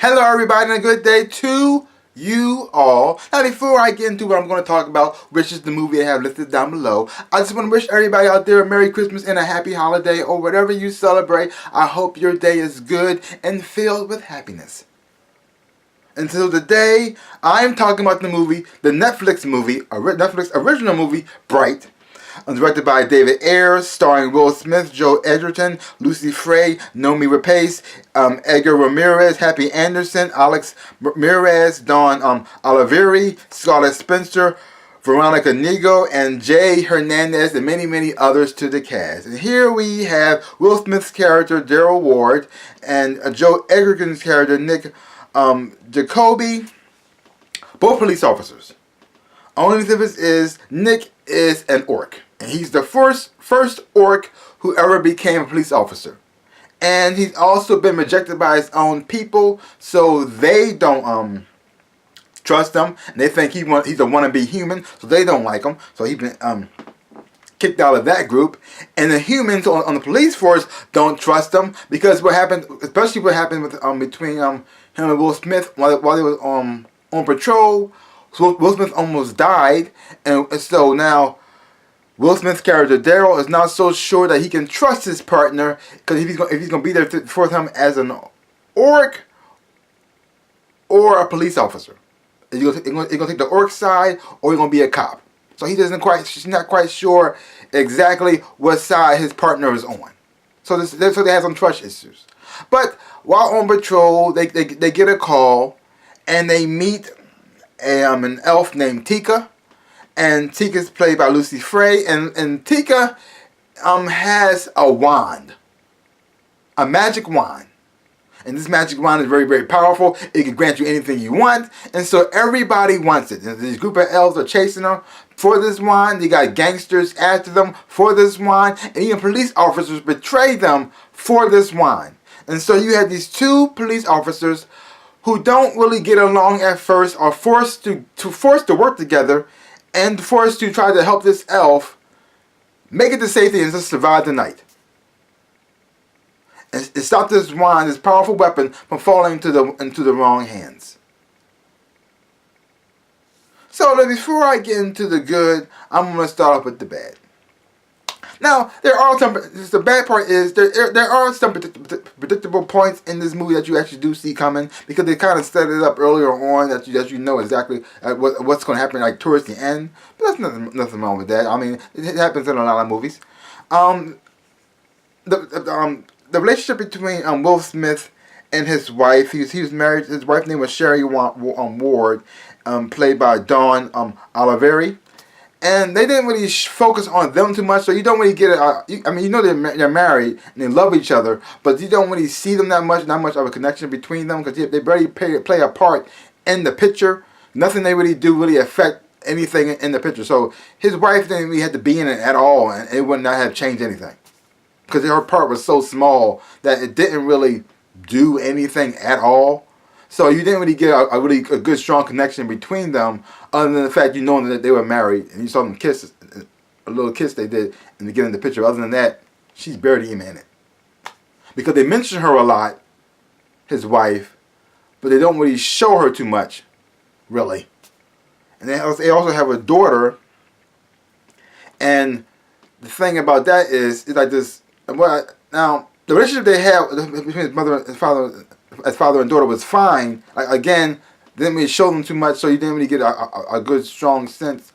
Hello everybody and a good day to you all. Now before I get into what I'm going to talk about, which is the movie I have listed down below, I just want to wish everybody out there a Merry Christmas and a Happy Holiday or whatever you celebrate. I hope your day is good and filled with happiness. And so today, I'm talking about the movie, the Netflix original movie, Bright. Directed by David Ayers, starring Will Smith, Joe Edgerton, Lucy Frey, Nomi Rapace, Edgar Ramirez, Happy Anderson, Alex Ramirez, Don Oliveri, Scarlett Spencer, Veronica Nego, and Jay Hernandez, and many, many others to the cast. And here we have Will Smith's character, Daryl Ward, and Joe Edgerton's character, Nick Jacoby, both police officers. Only difference is Nick is an orc. And he's the first orc who ever became a police officer. And he's also been rejected by his own people, so they don't trust him. And they think he's a wannabe human, so they don't like him. So he's been kicked out of that group. And the humans on the police force don't trust him because what happened, especially what happened with between him and Will Smith while they were on patrol. So Will Smith almost died, and so now Will Smith's character Daryl is not so sure that he can trust his partner, because if he's going to be there for him as an orc or a police officer, he's going to take the orc side or he's going to be a cop. So she's not quite sure exactly what side his partner is on. So they have some trust issues. But while on patrol, they get a call and they meet an elf named Tika, and Tika's played by Lucy Frey, and Tika has a wand, a magic wand, and this magic wand is very, very powerful. It can grant you anything you want, and so everybody wants it. And this group of elves are chasing them for this wand. You got gangsters after them for this wand, and even police officers betray them for this wand. And so you have these two police officers who don't really get along at first, are forced to work together, and forced to try to help this elf make it to safety and just survive the night. And stop this wand, this powerful weapon, from falling into the wrong hands. So before I get into the good, I'm going to start off with the bad. Now, the bad part is there are some predictable points in this movie that you actually do see coming, because they kind of set it up earlier on that you know exactly what's going to happen like towards the end. But there's nothing wrong with that. I mean, it happens in a lot of movies. The relationship between Will Smith and his wife, he was married. His wife's name was Sherry Ward, played by Dawn Oliveri. And they didn't really focus on them too much, so you don't really get it. I mean, you know they're married and they love each other, but you don't really see them that much. Not much of a connection between them, because they barely play a part in the picture. Nothing they really do really affect anything in the picture. So his wife didn't really have to be in it at all, and it would not have changed anything, because her part was so small that it didn't really do anything at all. So you didn't really get a good strong connection between them, other than the fact you know that they were married and you saw them kiss, a little kiss they did in the beginning of the picture. Other than that, she's barely even in it, because they mention her a lot, his wife, but they don't really show her too much, really. And they also have a daughter, and the thing about that is like this. Now the relationship they have between his mother and his father, as father and daughter, was fine. Again, didn't really show them too much, so you didn't really get a good strong sense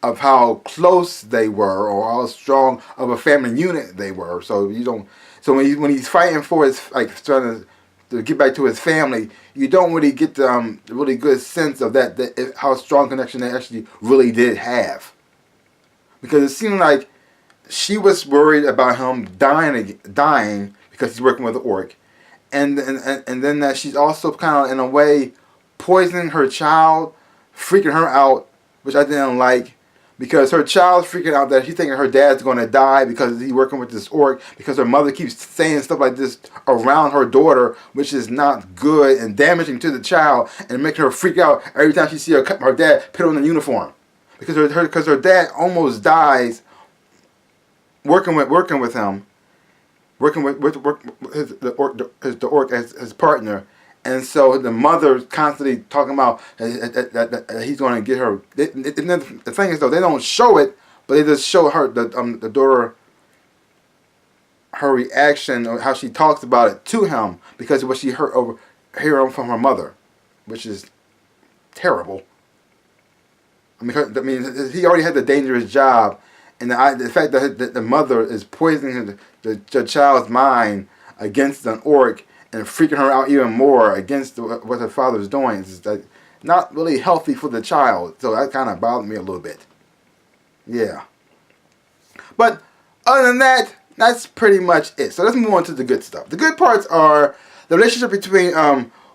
of how close they were or how strong of a family unit they were. So you don't. So when he's fighting for his, trying to get back to his family, you don't really get the really good sense of that how strong connection they actually really did have, because it seemed like she was worried about him dying because he's working with the orc. And then that she's also kind of, in a way, poisoning her child, freaking her out, which I didn't like, because her child's freaking out that she's thinking her dad's going to die because he's working with this orc, because her mother keeps saying stuff like this around her daughter, which is not good and damaging to the child, and making her freak out every time she sees her dad put on the uniform, because her dad almost dies working with him. Working with the orc as his partner, And so the mother constantly talking about that he's going to get her. The thing is, though, they don't show it, but they just show her, the daughter, her reaction, or how she talks about it to him, because of what she hear from her mother, which is terrible. I mean, he already had the dangerous job, and the fact that the mother is poisoning the child's mind against an orc and freaking her out even more against what her father's doing is not really healthy for the child. So that kind of bothered me a little bit. Yeah. But other than that, that's pretty much it. So let's move on to the good stuff. The good parts are the relationship between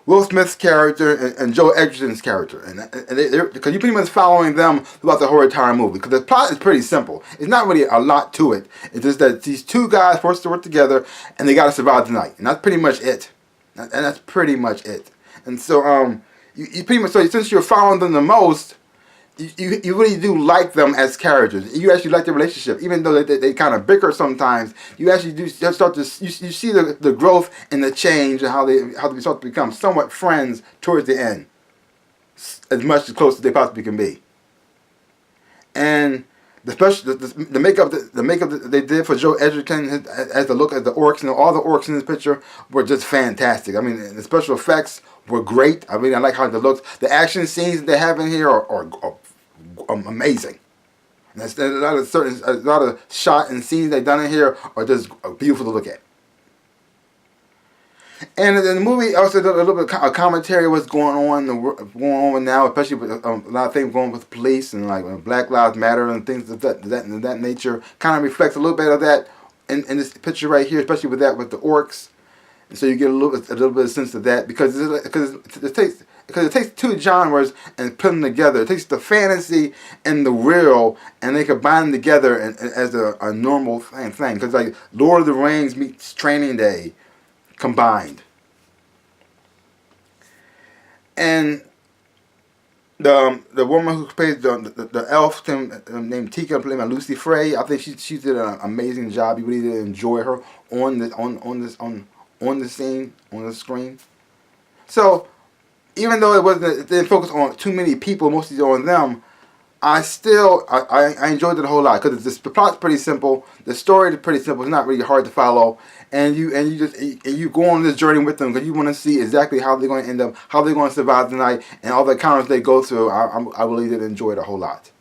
Will Smith's character and Joel Edgerton's character, because you're pretty much following them throughout the whole entire movie. Because the plot is pretty simple. It's not really a lot to it. It's just that these two guys forced to work together, and they got to survive the night, and that's pretty much it. And that's pretty much it. And so you pretty much, so since you're following them the most, you really do like them as characters. You actually like their relationship, even though they kind of bicker sometimes. You actually do start to you see the growth and the change and how they start to become somewhat friends towards the end, as much as close as they possibly can be. And the makeup that they did for Joe Edgerton as the look at the orcs, all the orcs in this picture were just fantastic. I mean, the special effects were great. I mean, I like how it looks. The action scenes that they have in here are amazing. And there's a lot of shot and scenes they've done in here are just beautiful to look at. And in the movie also did a little bit of commentary what's going on now, especially with a lot of things going with police and like Black Lives Matter and things of that nature. Kind of reflects a little bit of that in this picture right here, especially with the orcs. And so you get a little bit of sense of that because it takes two genres and put them together. It takes the fantasy and the real, and they combine them together as a normal thing. Because like Lord of the Rings meets Training Day combined. And the woman who plays the elf named Tika, played by Lucy Frey, I think she did an amazing job. You really did enjoy her on the screen. So even though it didn't focus on too many people, mostly on them, I enjoyed it a whole lot because the plot's pretty simple, the story is pretty simple. It's not really hard to follow, and you go on this journey with them because you want to see exactly how they're going to end up, how they're going to survive the night, and all the encounters they go through. I really did enjoy it a whole lot.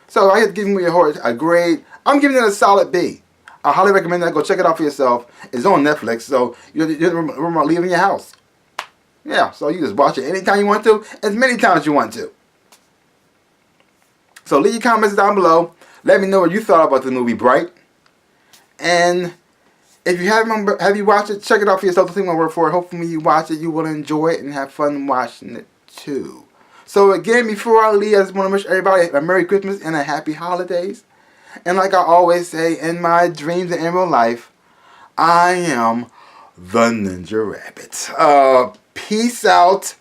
So I had to give me a grade. I'm giving it a solid B. I highly recommend that. Go check it out for yourself. It's on Netflix, so you don't leave in your house. Yeah, so you just watch it anytime you want to, as many times as you want to. So leave your comments down below. Let me know what you thought about the movie Bright. And if you haven't watched it, check it out for yourself. Don't take my word for it. Hopefully you watch it, you will enjoy it and have fun watching it too. So again, before I leave, I just want to wish everybody a Merry Christmas and a Happy Holidays. And like I always say, in my dreams and in real life, I am the Ninja Rabbit. Peace out,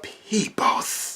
peoples.